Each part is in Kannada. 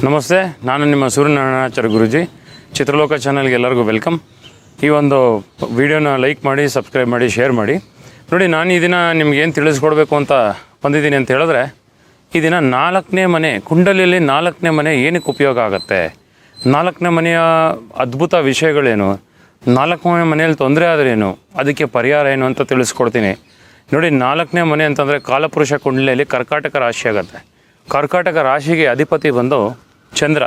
ನಮಸ್ತೆ, ನಾನು ನಿಮ್ಮ ಸೂರ್ಯನಾರಾಯಣಾಚಾರ್ಯ ಗುರೂಜಿ. ಚಿತ್ರಲೋಕ ಚಾನಲ್ಗೆ ಎಲ್ಲರಿಗೂ ವೆಲ್ಕಮ್. ಈ ಒಂದು ವಿಡಿಯೋನ ಲೈಕ್ ಮಾಡಿ, ಸಬ್ಸ್ಕ್ರೈಬ್ ಮಾಡಿ, ಶೇರ್ ಮಾಡಿ. ನೋಡಿ, ನಾನು ಈ ದಿನ ನಿಮ್ಗೇನು ತಿಳಿಸ್ಕೊಡ್ಬೇಕು ಅಂತ ಬಂದಿದ್ದೀನಿ ಅಂತ ಹೇಳಿದ್ರೆ, ಈ ದಿನ 4ನೇ ಮನೆ, ಕುಂಡಲಿಯಲ್ಲಿ 4ನೇ ಮನೆ ಏನಕ್ಕೆ ಉಪಯೋಗ ಆಗುತ್ತೆ, 4ನೇ ಮನೆಯ ಅದ್ಭುತ ವಿಷಯಗಳೇನು, 4ನೇ ಮನೆಯಲ್ಲಿ ತೊಂದರೆ ಆದ್ರೇನು, ಅದಕ್ಕೆ ಪರಿಹಾರ ಏನು ಅಂತ ತಿಳಿಸ್ಕೊಡ್ತೀನಿ. ನೋಡಿ, 4ನೇ ಮನೆ ಅಂತಂದರೆ ಕಾಲಪುರುಷ ಕುಂಡಲಿಯಲ್ಲಿ ಕರ್ಕಾಟಕ ರಾಶಿ ಆಗುತ್ತೆ. ಕರ್ಕಾಟಕ ರಾಶಿಗೆ ಅಧಿಪತಿ ಬಂದು ಚಂದ್ರ.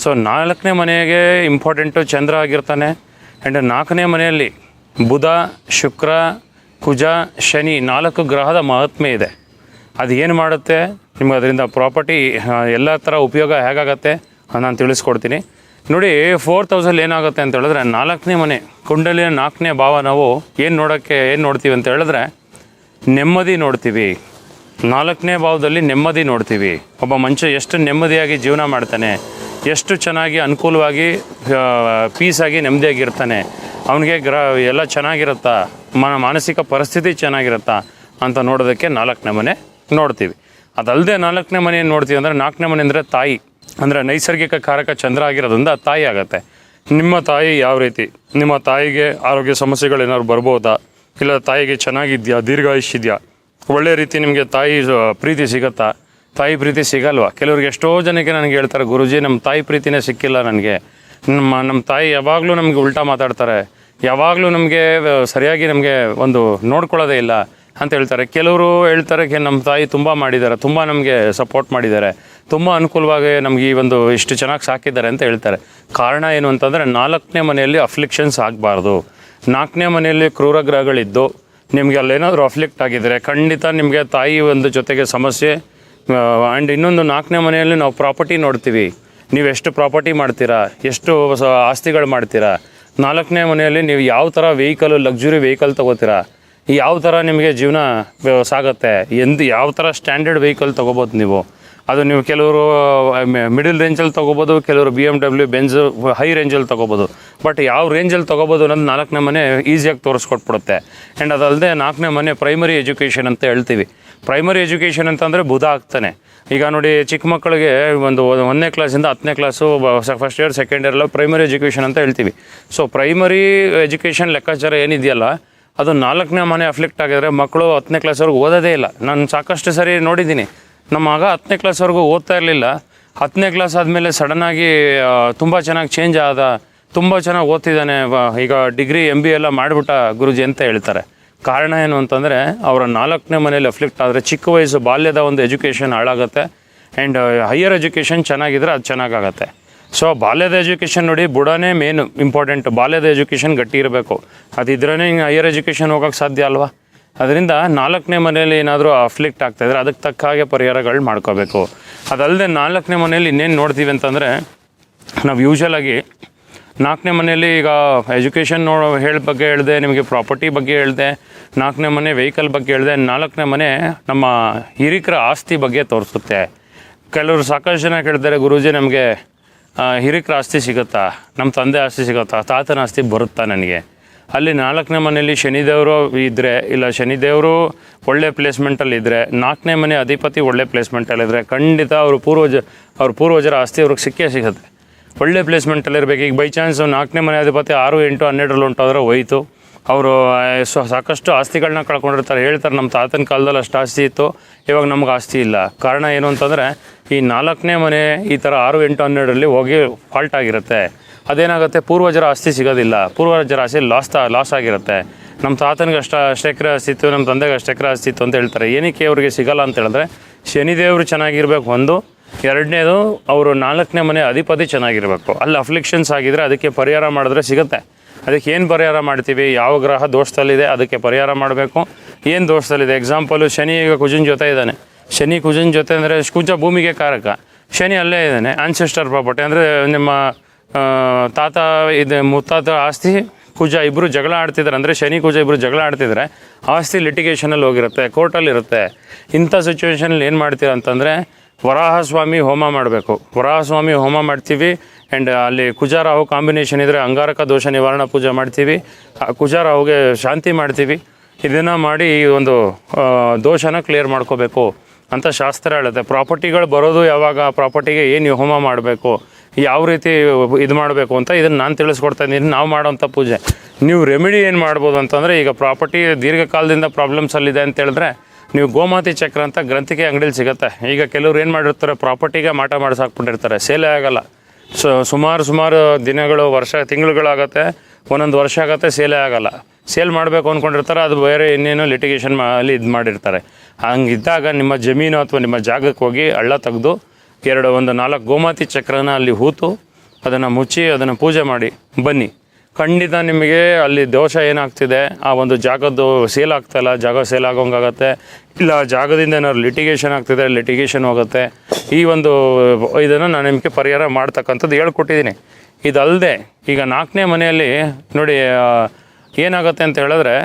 ಸೊ 4ನೇ ಮನೆಗೆ ಇಂಪಾರ್ಟೆಂಟು ಚಂದ್ರ ಆಗಿರ್ತಾನೆ. ಆ್ಯಂಡ್ 4ನೇ ಮನೆಯಲ್ಲಿ ಬುಧ, ಶುಕ್ರ, ಕುಜ, ಶನಿ 4 ಗ್ರಹದ ಮಹಾತ್ಮೆ ಇದೆ. ಅದು ಏನು ಮಾಡುತ್ತೆ, ನಿಮ್ಗೆ ಅದರಿಂದ ಪ್ರಾಪರ್ಟಿ ಎಲ್ಲ ಥರ ಉಪಯೋಗ ಹೇಗಾಗತ್ತೆ ನಾನು ತಿಳಿಸ್ಕೊಡ್ತೀನಿ. ನೋಡಿ, 4th ಹೌಸಲ್ಲಿ ಏನಾಗುತ್ತೆ ಅಂತ ಹೇಳಿದ್ರೆ, 4ನೇ ಮನೆ ಕುಂಡಲಿಯ 4ನೇ ಭಾವ ನಾವು ಏನು ನೋಡ್ತೀವಿ ಅಂತ ಹೇಳಿದ್ರೆ, ನೆಮ್ಮದಿ ನೋಡ್ತೀವಿ. 4ನೇ ಭಾವದಲ್ಲಿ ನೆಮ್ಮದಿ ನೋಡ್ತೀವಿ. ಒಬ್ಬ ಮನುಷ್ಯ ಎಷ್ಟು ನೆಮ್ಮದಿಯಾಗಿ ಜೀವನ ಮಾಡ್ತಾನೆ, ಎಷ್ಟು ಚೆನ್ನಾಗಿ ಅನುಕೂಲವಾಗಿ ಪೀಸಾಗಿ ನೆಮ್ಮದಿಯಾಗಿರ್ತಾನೆ, ಅವನಿಗೆ ಎಲ್ಲ ಚೆನ್ನಾಗಿರುತ್ತಾ, ಮಾನಸಿಕ ಪರಿಸ್ಥಿತಿ ಚೆನ್ನಾಗಿರುತ್ತಾ ಅಂತ ನೋಡೋದಕ್ಕೆ 4ನೇ ಮನೆ ನೋಡ್ತೀವಿ. ಅದಲ್ಲದೆ 4ನೇ ಮನೆ ಏನು ನೋಡ್ತೀವಿ ಅಂದರೆ, 4ನೇ ಮನೆ ಅಂದರೆ ತಾಯಿ, ಅಂದರೆ ನೈಸರ್ಗಿಕ ಕಾರಕ ಚಂದ್ರ ಆಗಿರೋದ್ರಿಂದ ತಾಯಿ ಆಗುತ್ತೆ. ನಿಮ್ಮ ತಾಯಿ ಯಾವ ರೀತಿ, ನಿಮ್ಮ ತಾಯಿಗೆ ಆರೋಗ್ಯ ಸಮಸ್ಯೆಗಳೇನಾದ್ರು ಬರ್ಬೋದಾ, ಇಲ್ಲ ತಾಯಿಗೆ ಚೆನ್ನಾಗಿದೆಯಾ, ದೀರ್ಘಾಯುಷ್ಯಿದೆಯಾ, ಒಳ್ಳೆ ರೀತಿ ನಿಮಗೆ ತಾಯಿ ಪ್ರೀತಿ ಸಿಗುತ್ತಾ, ತಾಯಿ ಪ್ರೀತಿ ಸಿಗಲ್ವಾ? ಕೆಲವ್ರಿಗೆ ಎಷ್ಟೋ ಜನಕ್ಕೆ ನನಗೆ ಹೇಳ್ತಾರೆ, ಗುರುಜಿ ನಮ್ಮ ತಾಯಿ ಪ್ರೀತಿನೇ ಸಿಕ್ಕಿಲ್ಲ ನನಗೆ, ನಮ್ಮ ತಾಯಿ ಯಾವಾಗಲೂ ನಮಗೆ ಉಲ್ಟಾ ಮಾತಾಡ್ತಾರೆ, ಯಾವಾಗಲೂ ನಮಗೆ ಸರಿಯಾಗಿ ನಮಗೆ ಒಂದು ನೋಡ್ಕೊಳ್ಳೋದೇ ಇಲ್ಲ ಅಂತ ಹೇಳ್ತಾರೆ. ಕೆಲವರು ಹೇಳ್ತಾರೆ ನಮ್ಮ ತಾಯಿ ತುಂಬ ಮಾಡಿದ್ದಾರೆ, ತುಂಬ ನಮಗೆ ಸಪೋರ್ಟ್ ಮಾಡಿದ್ದಾರೆ, ತುಂಬ ಅನುಕೂಲವಾಗಿ ನಮಗೆ ಈ ಒಂದು ಇಷ್ಟು ಚೆನ್ನಾಗಿ ಸಾಕಿದ್ದಾರೆ ಅಂತ ಹೇಳ್ತಾರೆ. ಕಾರಣ ಏನು ಅಂತಂದರೆ, 4ನೇ ಮನೆಯಲ್ಲಿ ಅಫ್ಲಿಕ್ಷನ್ಸ್ ಆಗಬಾರ್ದು. 4ನೇ ಮನೆಯಲ್ಲಿ ಕ್ರೂರ ಗ್ರಹಗಳಿದ್ದು ನಿಮಗೆ ಅಲ್ಲೇನಾದರೂ ಅಫ್ಲಿಕ್ಟ್ ಆಗಿದ್ದರೆ ಖಂಡಿತ ನಿಮಗೆ ತಾಯಿ ಒಂದು ಜೊತೆಗೆ ಸಮಸ್ಯೆ. ಆ್ಯಂಡ್ ಇನ್ನೊಂದು, 4ನೇ ಮನೆಯಲ್ಲಿ ನಾವು ಪ್ರಾಪರ್ಟಿ ನೋಡ್ತೀವಿ. ನೀವು ಎಷ್ಟು ಪ್ರಾಪರ್ಟಿ ಮಾಡ್ತೀರಾ, ಎಷ್ಟು ಆಸ್ತಿಗಳು ಮಾಡ್ತೀರಾ, 4ನೇ ಮನೆಯಲ್ಲಿ ನೀವು ಯಾವ ಥರ ವೆಹಿಕಲ್, ಲಕ್ಸುರಿ ವೆಹಿಕಲ್ ತೊಗೋತೀರಾ, ಯಾವ ಥರ ನಿಮಗೆ ಜೀವನ ಸಾಗುತ್ತೆ, ಯಾವ ಥರ ಸ್ಟ್ಯಾಂಡರ್ಡ್ ವೆಹಿಕಲ್ ತೊಗೋಬೋದು ನೀವು. ಅದು ನೀವು ಕೆಲವರು ಮಿಡಲ್ ರೇಂಜಲ್ಲಿ ತೊಗೋಬೋದು, ಕೆಲವರು BMW, ಬೆಂಜ್ ಹೈ ರೇಂಜಲ್ಲಿ ತೊಗೋಬೋದು. ಬಟ್ ಯಾವ ರೇಂಜಲ್ಲಿ ತೊಗೋಬೋದು ಅನ್ನೋದು 4ನೇ ಮನೆ ಈಸಿಯಾಗಿ ತೋರಿಸ್ಕೊಟ್ಬಿಡುತ್ತೆ. ಆ್ಯಂಡ್ ಅದಲ್ಲದೆ 4ನೇ ಮನೆ ಪ್ರೈಮರಿ ಎಜುಕೇಷನ್ ಅಂತ ಹೇಳ್ತೀವಿ. ಪ್ರೈಮರಿ ಎಜುಕೇಷನ್ ಅಂತಂದರೆ ಬುಧ ಆಗ್ತಾನೆ. ಈಗ ನೋಡಿ, ಚಿಕ್ಕ ಮಕ್ಕಳಿಗೆ ಒಂದು 1ನೇ ಕ್ಲಾಸಿಂದ 10ನೇ class, first year, second year ಎಲ್ಲ ಪ್ರೈಮರಿ ಎಜುಕೇಷನ್ ಅಂತ ಹೇಳ್ತೀವಿ. ಸೊ ಪ್ರೈಮರಿ ಎಜುಕೇಷನ್ ಲೆಕ್ಕಾಚಾರ ಏನಿದೆಯಲ್ಲ, ಅದು 4ನೇ ಮನೆ ಅಫ್ಲಿಕ್ಟ್ ಆಗಿದ್ರೆ ಮಕ್ಕಳು 10ನೇ ಕ್ಲಾಸ್ವರೆಗೂ ಓದೋದೇ ಇಲ್ಲ. ನಾನು ಸಾಕಷ್ಟು ಸರಿ ನೋಡಿದ್ದೀನಿ. ನಮ್ಮ ಮಗ 10ನೇ ಕ್ಲಾಸ್ವರೆಗೂ ಓದ್ತಾ ಇರಲಿಲ್ಲ. 10ನೇ ಕ್ಲಾಸ್ ಆದಮೇಲೆ ಸಡನ್ನಾಗಿ ತುಂಬ ಚೆನ್ನಾಗಿ ಚೇಂಜ್ ಆದ, ತುಂಬ ಚೆನ್ನಾಗಿ ಓದ್ತಿದ್ದಾನೆ, ಈಗ ಡಿಗ್ರಿ MBA ಎಲ್ಲ ಮಾಡಿಬಿಟ್ಟ ಗುರುಜಿ ಅಂತ ಹೇಳ್ತಾರೆ. ಕಾರಣ ಏನು ಅಂತಂದರೆ, ಅವರ 4ನೇ ಮನೆಯಲ್ಲಿ ಅಫ್ಲಿಕ್ಟ್ ಆದರೆ ಚಿಕ್ಕ ವಯಸ್ಸು ಬಾಲ್ಯದ ಒಂದು ಎಜುಕೇಷನ್ ಹಾಳಾಗುತ್ತೆ. ಆ್ಯಂಡ್ ಹೈಯರ್ ಎಜುಕೇಷನ್ ಚೆನ್ನಾಗಿದ್ರೆ ಅದು ಚೆನ್ನಾಗಾಗತ್ತೆ. ಸೊ ಬಾಲ್ಯದ ಎಜುಕೇಷನ್ ನೋಡಿ, ಬುಡನೇ ಮೇನು ಇಂಪಾರ್ಟೆಂಟ್. ಬಾಲ್ಯದ ಎಜುಕೇಷನ್ ಗಟ್ಟಿ ಇರಬೇಕು, ಅದಿದ್ರೇ ಹಿಂಗೆ ಹೈಯರ್ ಎಜುಕೇಷನ್ ಹೋಗೋಕ್ಕೆ ಸಾಧ್ಯ ಅಲ್ವಾ? ಅದರಿಂದ 4ನೇ ಮನೆಯಲ್ಲಿ ಏನಾದರೂ ಅಫ್ಲಿಕ್ಟ್ ಆಗ್ತಾಯಿದ್ರೆ ಅದಕ್ಕೆ ತಕ್ಕ ಹಾಗೆ ಪರಿಹಾರಗಳು ಮಾಡ್ಕೋಬೇಕು. ಅದಲ್ಲದೆ 4ನೇ ಮನೆಯಲ್ಲಿ ಇನ್ನೇನು ನೋಡ್ತೀವಿ ಅಂತಂದರೆ, ನಾವು ಯೂಶ್ವಲಾಗಿ 4ನೇ ಮನೆಯಲ್ಲಿ ಈಗ ಎಜುಕೇಷನ್ ಬಗ್ಗೆ ಹೇಳಿದೆ, ನಿಮಗೆ ಪ್ರಾಪರ್ಟಿ ಬಗ್ಗೆ ಹೇಳಿದೆ, 4ನೇ ಮನೆ ವೆಹಿಕಲ್ ಬಗ್ಗೆ ಹೇಳಿದೆ. 4ನೇ ಮನೆ ನಮ್ಮ ಹಿರಿಕರ ಆಸ್ತಿ ಬಗ್ಗೆ ತೋರಿಸುತ್ತೆ. ಕೆಲವರು ಸಾಕಷ್ಟು ಜನ ಕೇಳ್ತಾರೆ, ಗುರೂಜಿ ನಮಗೆ ಹಿರಿಕರ ಆಸ್ತಿ ಸಿಗುತ್ತಾ, ನಮ್ಮ ತಂದೆ ಆಸ್ತಿ ಸಿಗುತ್ತಾ, ತಾತನ ಆಸ್ತಿ ಬರುತ್ತಾ ನನಗೆ? ಅಲ್ಲಿ 4ನೇ ಮನೆಯಲ್ಲಿ ಶನಿದೇವರು ಇದ್ದರೆ, ಇಲ್ಲ ಶನಿದೇವರು ಒಳ್ಳೆ ಪ್ಲೇಸ್ಮೆಂಟಲ್ಲಿದ್ದರೆ, 4ನೇ ಮನೆ ಅಧಿಪತಿ ಒಳ್ಳೆ ಪ್ಲೇಸ್ಮೆಂಟಲ್ಲಿದ್ದರೆ ಖಂಡಿತ ಅವ್ರ ಪೂರ್ವಜರ ಆಸ್ತಿ ಅವ್ರಿಗೆ ಸಿಗುತ್ತೆ. ಒಳ್ಳೆ ಪ್ಲೇಸ್ಮೆಂಟಲ್ಲಿರಬೇಕು. ಈಗ ಬೈ ಚಾನ್ಸ್ 4ನೇ ಮನೆ ಅಧಿಪತಿ 6, 8, 12ರಲ್ಲಿ ಹೊಂಟೋದ್ರೆ ಹೋಯಿತು, ಅವರು ಸಾಕಷ್ಟು ಆಸ್ತಿಗಳನ್ನ ಕಳ್ಕೊಂಡಿರ್ತಾರೆ. ಹೇಳ್ತಾರೆ, ನಮ್ಮ ತಾತನ ಕಾಲದಲ್ಲಿ ಅಷ್ಟು ಆಸ್ತಿ ಇತ್ತು, ಇವಾಗ ನಮ್ಗೆ ಆಸ್ತಿ ಇಲ್ಲ. ಕಾರಣ ಏನು ಅಂತಂದರೆ, ಈ 4ನೇ ಮನೆ ಈ ಥರ 6, 8, 12ರಲ್ಲಿ ಹೋಗಿ ಫಾಲ್ಟ್ ಆಗಿರುತ್ತೆ. ಅದೇನಾಗುತ್ತೆ, ಪೂರ್ವಜರ ಆಸ್ತಿ ಸಿಗೋದಿಲ್ಲ, ಪೂರ್ವಜರ ಆಸ್ತಿ ಲಾಸ್ ಆಗಿರುತ್ತೆ. ನಮ್ಮ ತಾತನಿಗೆ ಅಷ್ಟು ಎಕರೆ ಆಸ್ತಿ ಇತ್ತು, ನಮ್ಮ ತಂದೆಗೆ ಅಷ್ಟು ಎಕರೆ ಆಸ್ತಿ ಇತ್ತು ಅಂತ ಹೇಳ್ತಾರೆ. ಏನಕ್ಕೆ ಅವ್ರಿಗೆ ಸಿಗೋಲ್ಲ ಅಂತ ಹೇಳಿದ್ರೆ, ಶನಿದೇವರು ಚೆನ್ನಾಗಿರ್ಬೇಕು ಒಂದು, ಎರಡನೇದು ಅವರು 4ನೇ ಮನೆ ಅಧಿಪತಿ ಚೆನ್ನಾಗಿರಬೇಕು. ಅಲ್ಲಿ ಅಫ್ಲಿಕ್ಷನ್ಸ್ ಆಗಿದ್ರೆ ಅದಕ್ಕೆ ಪರಿಹಾರ ಮಾಡಿದ್ರೆ ಸಿಗುತ್ತೆ. ಅದಕ್ಕೆ ಏನು ಪರಿಹಾರ ಮಾಡ್ತೀವಿ, ಯಾವ ಗ್ರಹ ದೋಷದಲ್ಲಿದೆ ಅದಕ್ಕೆ ಪರಿಹಾರ ಮಾಡಬೇಕು. ಏನು ದೋಷದಲ್ಲಿದೆ, ಎಕ್ಸಾಂಪಲು ಶನಿ ಈಗ ಕುಜನ ಜೊತೆ ಇದ್ದಾನೆ. ಶನಿ ಕುಜನ ಜೊತೆ ಅಂದರೆ, ಕುಜ ಭೂಮಿಗೆ ಕಾರಕ, ಶನಿ ಅಲ್ಲೇ ಇದ್ದಾನೆ. ಆನ್ಸೆಸ್ಟರ್ ಪ್ರಾಪರ್ಟಿ ಅಂದರೆ ನಿಮ್ಮ ತಾತ ಮುತ್ತಾತ ಆಸ್ತಿ, ಕುಜ ಇಬ್ಬರು ಜಗಳ ಆಡ್ತಿದ್ದಾರೆ ಅಂದರೆ, ಶನಿ ಕುಜ ಇಬ್ಬರು ಜಗಳ ಆಡ್ತಿದ್ರೆ ಆಸ್ತಿ ಲಿಟಿಗೇಷನಲ್ಲಿ ಹೋಗಿರುತ್ತೆ, ಕೋರ್ಟಲ್ಲಿರುತ್ತೆ. ಇಂಥ ಸಿಚುವೇಷನಲ್ಲಿ ಏನು ಮಾಡ್ತೀರ ಅಂತಂದರೆ, ವರಾಹಸ್ವಾಮಿ ಹೋಮ ಮಾಡಬೇಕು. ವರಾಹಸ್ವಾಮಿ ಹೋಮ ಮಾಡ್ತೀವಿ. ಆ್ಯಂಡ್ ಅಲ್ಲಿ ಕುಜಾರಾಹು ಕಾಂಬಿನೇಷನ್ ಇದ್ದರೆ ಅಂಗಾರಕ ದೋಷ ನಿವಾರಣಾ ಪೂಜೆ ಮಾಡ್ತೀವಿ, ಕುಜಾರಾಹುಗೆ ಶಾಂತಿ ಮಾಡ್ತೀವಿ. ಇದನ್ನು ಮಾಡಿ ಈ ಒಂದು ದೋಷನ ಕ್ಲಿಯರ್ ಮಾಡ್ಕೋಬೇಕು. ಅಂತ ಶಾಸ್ತ್ರ ಹೇಳುತ್ತೆ. ಪ್ರಾಪರ್ಟಿಗಳು ಬರೋದು ಯಾವಾಗ, ಪ್ರಾಪರ್ಟಿಗೆ ಏನು ಹೋಮ ಮಾಡಬೇಕು, ಯಾವ ರೀತಿ ಇದು ಮಾಡಬೇಕು ಅಂತ ಇದನ್ನು ನಾನು ತಿಳಿಸ್ಕೊಡ್ತಾ ಇದ್ದೀನಿ. ನಾವು ಮಾಡೋವಂಥ ಪೂಜೆ. ನೀವು ರೆಮಿಡಿ ಏನು ಮಾಡ್ಬೋದು ಅಂತಂದರೆ, ಈಗ ಪ್ರಾಪರ್ಟಿ ದೀರ್ಘಕಾಲದಿಂದ ಪ್ರಾಬ್ಲಮ್ಸಲ್ಲಿದೆ ಅಂತ ಹೇಳಿದ್ರೆ ನೀವು ಗೋಮಾತೆ ಚಕ್ರ ಅಂತ ಗ್ರಂಥಿಗೆ ಅಂಗಡಿಲಿ ಸಿಗುತ್ತೆ. ಈಗ ಕೆಲವ್ರು ಏನು ಮಾಡಿರ್ತಾರೆ, ಪ್ರಾಪರ್ಟಿಗೆ ಮಾಟ ಮಾಡಿಸಾಕ್ಬಿಟ್ಟಿರ್ತಾರೆ, ಸೇಲೇ ಆಗೋಲ್ಲ. ಸುಮಾರು ದಿನಗಳು, ತಿಂಗಳುಗಳಾಗತ್ತೆ, ಒಂದೊಂದು ವರ್ಷ ಆಗುತ್ತೆ, ಸೇಲೇ ಆಗೋಲ್ಲ. ಸೇಲ್ ಮಾಡಬೇಕು ಅಂದ್ಕೊಂಡಿರ್ತಾರೆ, ಅದು ಬೇರೆ ಇನ್ನೇನು ಲಿಟಿಗೇಷನ್ ಅಲ್ಲಿ ಇದು ಮಾಡಿರ್ತಾರೆ. ಹಂಗಿದ್ದಾಗ ನಿಮ್ಮ ಜಮೀನು ಅಥವಾ ನಿಮ್ಮ ಜಾಗಕ್ಕೆ ಹೋಗಿ ಹಳ್ಳ ತೆಗೆದು 4 ಗೋಮಾತೆ ಚಕ್ರನ ಅಲ್ಲಿ ಹೂತು ಅದನ್ನು ಮುಚ್ಚಿ ಅದನ್ನು ಪೂಜೆ ಮಾಡಿ ಬನ್ನಿ. ಖಂಡಿತ ನಿಮಗೆ ಅಲ್ಲಿ ದೋಷ ಏನಾಗ್ತಿದೆ, ಆ ಒಂದು ಜಾಗದ್ದು ಸೇಲ್ ಆಗ್ತಾಯಿಲ್ಲ, ಜಾಗ ಸೇಲ್ ಆಗೋಂಗಾಗತ್ತೆ, ಇಲ್ಲ ಜಾಗದಿಂದ ಏನಾದ್ರು ಲಿಟಿಗೇಷನ್ ಆಗ್ತಿದೆ, ಲಿಟಿಗೇಷನ್ ಹೋಗುತ್ತೆ. ಈ ಒಂದು ಇದನ್ನು ನಾನು ನಿಮಗೆ ಪರಿಹಾರ ಮಾಡ್ತಕ್ಕಂಥದ್ದು ಹೇಳ್ಕೊಟ್ಟಿದ್ದೀನಿ. ಇದಲ್ಲದೆ ಈಗ 4ನೇ ಮನೆಯಲ್ಲಿ ನೋಡಿ ಏನಾಗುತ್ತೆ ಅಂತ ಹೇಳಿದ್ರೆ,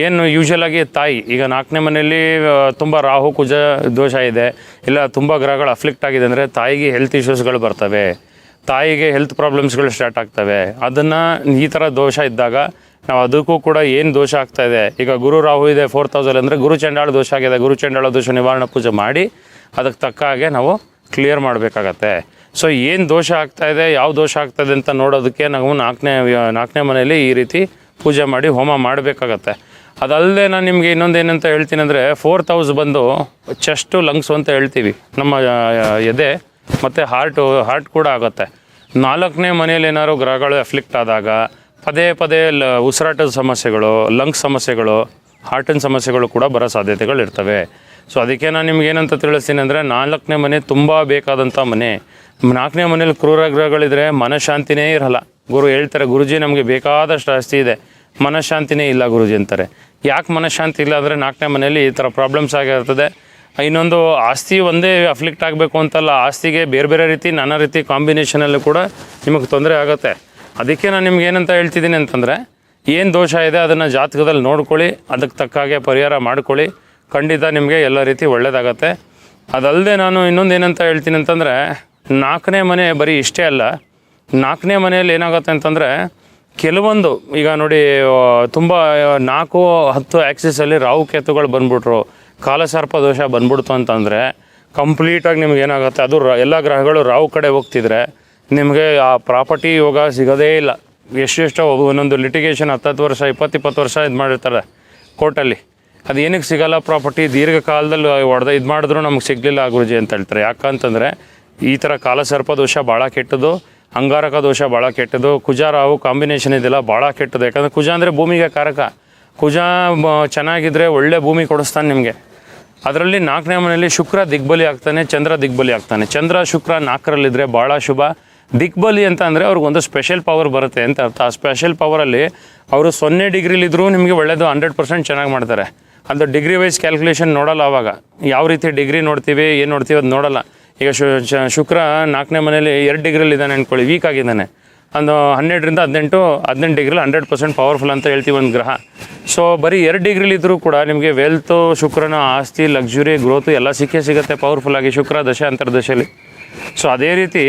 ಏನು ಯೂಶ್ವಲಾಗಿ ತಾಯಿ, ಈಗ 4ನೇ ಮನೆಯಲ್ಲಿ ತುಂಬ ರಾಹು ಕುಜ ದೋಷ ಇದೆ, ಇಲ್ಲ ತುಂಬ ಗ್ರಹಗಳು ಅಫ್ಲಿಕ್ಟ್ ಆಗಿದೆ ಅಂದರೆ ತಾಯಿಗೆ ಹೆಲ್ತ್ ಇಶ್ಯೂಸ್ಗಳು ಬರ್ತವೆ, ತಾಯಿಗೆ ಹೆಲ್ತ್ ಪ್ರಾಬ್ಲಮ್ಸ್ಗಳು ಸ್ಟಾರ್ಟ್ ಆಗ್ತವೆ. ಅದನ್ನು ಈ ಥರ ದೋಷ ಇದ್ದಾಗ ನಾವು ಅದಕ್ಕೂ ಕೂಡ ಏನು ದೋಷ ಆಗ್ತಾಯಿದೆ, ಈಗ ಗುರು ರಾಹು ಇದೆ 4th ಹೌಸಲ್ಲಿ ಅಂದರೆ ಗುರು ಚಂಡಾಳ ದೋಷ ಆಗಿದೆ, ಗುರು ಚಂಡಾಳ ದೋಷ ನಿವಾರಣೆ ಪೂಜೆ ಮಾಡಿ ಅದಕ್ಕೆ ತಕ್ಕ ಹಾಗೆ ನಾವು ಕ್ಲಿಯರ್ ಮಾಡಬೇಕಾಗತ್ತೆ. ಸೊ ಏನು ದೋಷ ಆಗ್ತಾಯಿದೆ, ಯಾವ ದೋಷ ಆಗ್ತಾಯಿದೆ ಅಂತ ನೋಡೋದಕ್ಕೆ ನಾವು 4ನೇ ಮನೆಯಲ್ಲಿ ಈ ರೀತಿ ಪೂಜೆ ಮಾಡಿ ಹೋಮ ಮಾಡಬೇಕಾಗತ್ತೆ. ಅದಲ್ಲದೆ ನಾನು ನಿಮಗೆ ಇನ್ನೊಂದು ಏನಂತ ಹೇಳ್ತೀನಿ ಅಂದರೆ, 4th ಹೌಸ್ ಬಂದು ಚೆಸ್ಟು ಲಂಗ್ಸು ಅಂತ ಹೇಳ್ತೀವಿ, ನಮ್ಮ ಎದೆ ಮತ್ತು ಹಾರ್ಟ್ ಕೂಡ ಆಗುತ್ತೆ. 4ನೇ ಮನೆಯಲ್ಲಿ ಏನಾದ್ರು ಗ್ರಹಗಳು ಅಫ್ಲಿಕ್ಟ್ ಆದಾಗ ಪದೇ ಉಸಿರಾಟದ ಸಮಸ್ಯೆಗಳು, ಲಂಗ್ಸ್ ಸಮಸ್ಯೆಗಳು, ಹಾರ್ಟಿನ ಸಮಸ್ಯೆಗಳು ಕೂಡ ಬರೋ ಸಾಧ್ಯತೆಗಳು ಇರ್ತವೆ. ಸೊ ಅದಕ್ಕೆ ನಾನು ನಿಮ್ಗೆ ಏನಂತ ತಿಳಿಸ್ತೀನಿ ಅಂದರೆ, 4ನೇ ಮನೆ ತುಂಬ ಬೇಕಾದಂಥ ಮನೆ. 4ನೇ ಮನೇಲಿ ಕ್ರೂರ ಗ್ರಹಗಳಿದ್ರೆ ಮನಃಶಾಂತಿನೇ ಇರಲ್ಲ. ಗುರು ಹೇಳ್ತಾರೆ, ಗುರುಜಿ ನಮಗೆ ಬೇಕಾದಷ್ಟು ಆಸ್ತಿ ಇದೆ, ಮನಃಶಾಂತಿನೇ ಇಲ್ಲ ಗುರುಜಿ ಅಂತಾರೆ. ಯಾಕೆ ಮನಃಶಾಂತಿ ಇಲ್ಲ ಅಂದರೆ 4ನೇ ಮನೆಯಲ್ಲಿ ಈ ಥರ ಪ್ರಾಬ್ಲಮ್ಸ್ ಆಗಿರ್ತದೆ. ಇನ್ನೊಂದು, ಆಸ್ತಿ ಒಂದೇ ಅಫ್ಲಿಕ್ಟ್ ಆಗಬೇಕು ಅಂತಲ್ಲ, ಆಸ್ತಿಗೆ ಬೇರೆ ರೀತಿ ನಾನಾ ರೀತಿ ಕಾಂಬಿನೇಷನಲ್ಲಿ ಕೂಡ ನಿಮಗೆ ತೊಂದರೆ ಆಗುತ್ತೆ. ಅದಕ್ಕೆ ನಾನು ನಿಮ್ಗೆ ಏನಂತ ಹೇಳ್ತಿದ್ದೀನಿ ಅಂತಂದರೆ, ಏನು ದೋಷ ಇದೆ ಅದನ್ನು ಜಾತಕದಲ್ಲಿ ನೋಡ್ಕೊಳ್ಳಿ, ಅದಕ್ಕೆ ತಕ್ಕ ಹಾಗೆ ಪರಿಹಾರ ಮಾಡ್ಕೊಳ್ಳಿ, ಖಂಡಿತ ನಿಮಗೆ ಎಲ್ಲ ರೀತಿ ಒಳ್ಳೆಯದಾಗತ್ತೆ. ಅದಲ್ಲದೆ ನಾನು ಇನ್ನೊಂದು ಏನಂತ ಹೇಳ್ತೀನಿ ಅಂತಂದರೆ, 4ನೇ ಮನೆ ಬರೀ ಇಷ್ಟೇ ಅಲ್ಲ, 4ನೇ ಮನೆಯಲ್ಲಿ ಏನಾಗುತ್ತೆ ಅಂತಂದರೆ, ಕೆಲವೊಂದು ಈಗ ನೋಡಿ ತುಂಬ 4-10 ಆ್ಯಕ್ಸಿಸಲ್ಲಿ ರಾಹು ಕೇತುಗಳು ಬಂದ್ಬಿಟ್ರು, ಕಾಲಸರ್ಪ ದೋಷ ಬಂದ್ಬಿಡ್ತು ಅಂತಂದರೆ ಕಂಪ್ಲೀಟಾಗಿ ನಿಮ್ಗೆ ಏನಾಗುತ್ತೆ, ಅದು ಎಲ್ಲ ಗ್ರಹಗಳು ರಾಹು ಕಡೆ ಹೋಗ್ತಿದ್ರೆ ನಿಮಗೆ ಆ ಪ್ರಾಪರ್ಟಿ ಯೋಗ ಸಿಗೋದೇ ಇಲ್ಲ. ಎಷ್ಟೆಷ್ಟೋ ಒಂದೊಂದು ಲಿಟಿಗೇಷನ್ 10 ವರ್ಷ 20 ವರ್ಷ ಇದು ಮಾಡಿರ್ತಾರೆ ಕೋರ್ಟಲ್ಲಿ, ಅದು ಏನಕ್ಕೆ ಸಿಗೋಲ್ಲ, ಪ್ರಾಪರ್ಟಿ ದೀರ್ಘಕಾಲದಲ್ಲಿ ಇದು ಮಾಡಿದ್ರು ನಮಗೆ ಸಿಗಲಿಲ್ಲ ಗುರುಜಿ ಅಂತ ಹೇಳ್ತಾರೆ. ಯಾಕಂತಂದರೆ ಈ ಥರ ಕಾಲಸರ್ಪ ದೋಷ ಭಾಳ ಕೆಟ್ಟದು, ಅಂಗಾರಕ ದೋಷ ಭಾಳ ಕೆಟ್ಟದು, ಕುಜ ರಾಹು ಕಾಂಬಿನೇಷನ್ ಇದೆಲ್ಲ ಭಾಳ ಕೆಟ್ಟದು. ಯಾಕಂದರೆ ಕುಜ ಅಂದರೆ ಭೂಮಿಗೆ ಕಾರಕ, ಕುಜ ಚೆನ್ನಾಗಿದ್ದರೆ ಒಳ್ಳೆ ಭೂಮಿ ಕೊಡಿಸ್ತಾನೆ ನಿಮಗೆ. ಅದರಲ್ಲಿ 4ನೇ ಮನೆಯಲ್ಲಿ ಶುಕ್ರ ದಿಗ್ಬಲಿ ಆಗ್ತಾನೆ, ಚಂದ್ರ ದಿಗ್ಬಲಿ ಆಗ್ತಾನೆ. ಚಂದ್ರ ಶುಕ್ರ 4ರಲ್ಲಿದ್ದರೆ ಭಾಳ ಶುಭ. ದಿಗ್ಬಲಿ ಅಂತ ಅಂದರೆ ಅವ್ರಿಗೊಂದು ಸ್ಪೆಷಲ್ ಪವರ್ ಬರುತ್ತೆ ಅಂತ ಅರ್ಥ. ಆ ಸ್ಪೆಷಲ್ ಪವರಲ್ಲಿ ಅವರು 0 ಡಿಗ್ರಿಲಿದ್ದರೂ ನಿಮಗೆ ಒಳ್ಳೆಯದು 100% ಚೆನ್ನಾಗಿ ಮಾಡ್ತಾರೆ. ಅದು ಡಿಗ್ರಿ ವೈಸ್ ಕ್ಯಾಲ್ಕುಲೇಷನ್ ನೋಡೋಲ್ಲ. ಆವಾಗ ಯಾವ ರೀತಿ ಡಿಗ್ರಿ ನೋಡ್ತೀವಿ, ಏನು ನೋಡ್ತೀವಿ ಅದು ನೋಡೋಲ್ಲ. ಈಗ ಶುಕ್ರ 4ನೇ ಮನೇಲಿ 2 ಡಿಗ್ರಿಲಿದ್ದಾನೆ ಅಂದ್ಕೊಳ್ಳಿ, ವೀಕ್ ಆಗಿದ್ದಾನೆ, ಒಂದು 12ರಿಂದ 18 ಡಿಗ್ರಿಲಿ 100% ಪವರ್ಫುಲ್ ಅಂತ ಹೇಳ್ತೀವಿ ಒಂದು ಗ್ರಹ. ಸೊ ಬರೀ 2 ಡಿಗ್ರಿಲಿದ್ದರೂ ಕೂಡ ನಿಮಗೆ ವೆಲ್ತು, ಶುಕ್ರನ ಆಸ್ತಿ, ಲಕ್ಸುರಿ, ಗ್ರೋತು ಎಲ್ಲ ಸಿಗುತ್ತೆ ಪವರ್ಫುಲ್ಲಾಗಿ ಶುಕ್ರ ದಶೆ ಅಂತರ್ದಶೆಯಲ್ಲಿ. ಸೊ ಅದೇ ರೀತಿ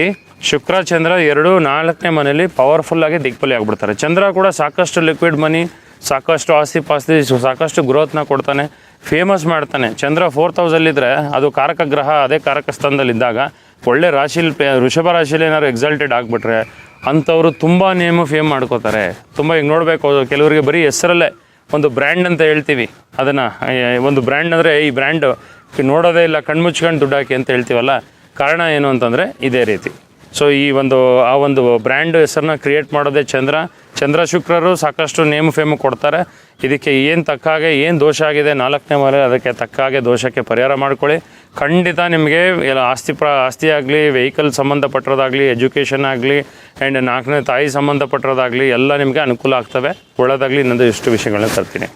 ಶುಕ್ರ ಚಂದ್ರ 4ನೇ ಮನೇಲಿ ಪವರ್ಫುಲ್ಲಾಗಿ ದಿಗ್ಬಲಿ ಆಗಿಬಿಡ್ತಾರೆ. ಚಂದ್ರ ಕೂಡ ಸಾಕಷ್ಟು ಲಿಕ್ವಿಡ್ ಮನಿ, ಸಾಕಷ್ಟು ಆಸ್ತಿ ಪಾಸ್ತಿ, ಸಾಕಷ್ಟು ಗ್ರೋತ್ನ ಕೊಡ್ತಾನೆ, ಫೇಮಸ್ ಮಾಡ್ತಾನೆ. ಚಂದ್ರ 4th ಹೌಸಲ್ಲಿದ್ದರೆ ಅದು ಕಾರಕ ಗ್ರಹ, ಅದೇ ಕಾರಕ ಸ್ಥಾನದಲ್ಲಿದ್ದಾಗ ಒಳ್ಳೆ ರಾಶಿಲಿ ವೃಷಭ ರಾಶಿಯಲ್ಲಿ ಏನಾದ್ರು ಎಕ್ಸಾಲ್ಟೆಡ್ ಆಗಿಬಿಟ್ರೆ ಅಂಥವ್ರು ತುಂಬ ನೇಮು ಫೇಮ್ ಮಾಡ್ಕೋತಾರೆ. ತುಂಬ ಈಗ ನೋಡಬೇಕು, ಕೆಲವರಿಗೆ ಬರೀ ಹೆಸರಲ್ಲೇ ಒಂದು ಬ್ರ್ಯಾಂಡ್ ಅಂತ ಹೇಳ್ತೀವಿ, ಅದನ್ನು ಒಂದು ಬ್ರ್ಯಾಂಡ್ ಅಂದರೆ ಈ ಬ್ರ್ಯಾಂಡ್ ನೋಡೋದೇ ಇಲ್ಲ, ಕಣ್ಮುಚ್ಕೊಂಡು ದುಡ್ಡು ಹಾಕಿ ಅಂತ ಹೇಳ್ತೀವಲ್ಲ, ಕಾರಣ ಏನು ಅಂತಂದರೆ ಇದೇ ರೀತಿ. ಸೊ ಈ ಆ ಒಂದು ಬ್ರ್ಯಾಂಡ್ ಹೆಸರನ್ನ ಕ್ರಿಯೇಟ್ ಮಾಡೋದೇ ಚಂದ್ರ ಶುಕ್ರರು ಸಾಕಷ್ಟು ನೇಮು ಫೇಮು ಕೊಡ್ತಾರೆ. ಇದಕ್ಕೆ ಏನು ತಕ್ಕ ಹಾಗೆ ಏನು ದೋಷ ಆಗಿದೆ 4ನೇ ಮನೆ, ಅದಕ್ಕೆ ತಕ್ಕ ಹಾಗೆ ದೋಷಕ್ಕೆ ಪರಿಹಾರ ಮಾಡ್ಕೊಳ್ಳಿ. ಖಂಡಿತ ನಿಮಗೆ ಎಲ್ಲ ಆಸ್ತಿ ಆಗಲಿ, ವೆಹಿಕಲ್ ಸಂಬಂಧಪಟ್ಟಿರೋದಾಗಲಿ, ಎಜುಕೇಷನ್ ಆಗಲಿ, ಆ್ಯಂಡ್ 4ನೇ ತಾಯಿ ಸಂಬಂಧಪಟ್ಟಿರೋದಾಗಲಿ ಎಲ್ಲ ನಿಮಗೆ ಅನುಕೂಲ ಆಗ್ತವೆ. ಒಳ್ಳೆಯದಾಗಲಿ. ಇನ್ನೊಂದು ಇಷ್ಟು ವಿಷಯಗಳನ್ನ ತರ್ತೀನಿ.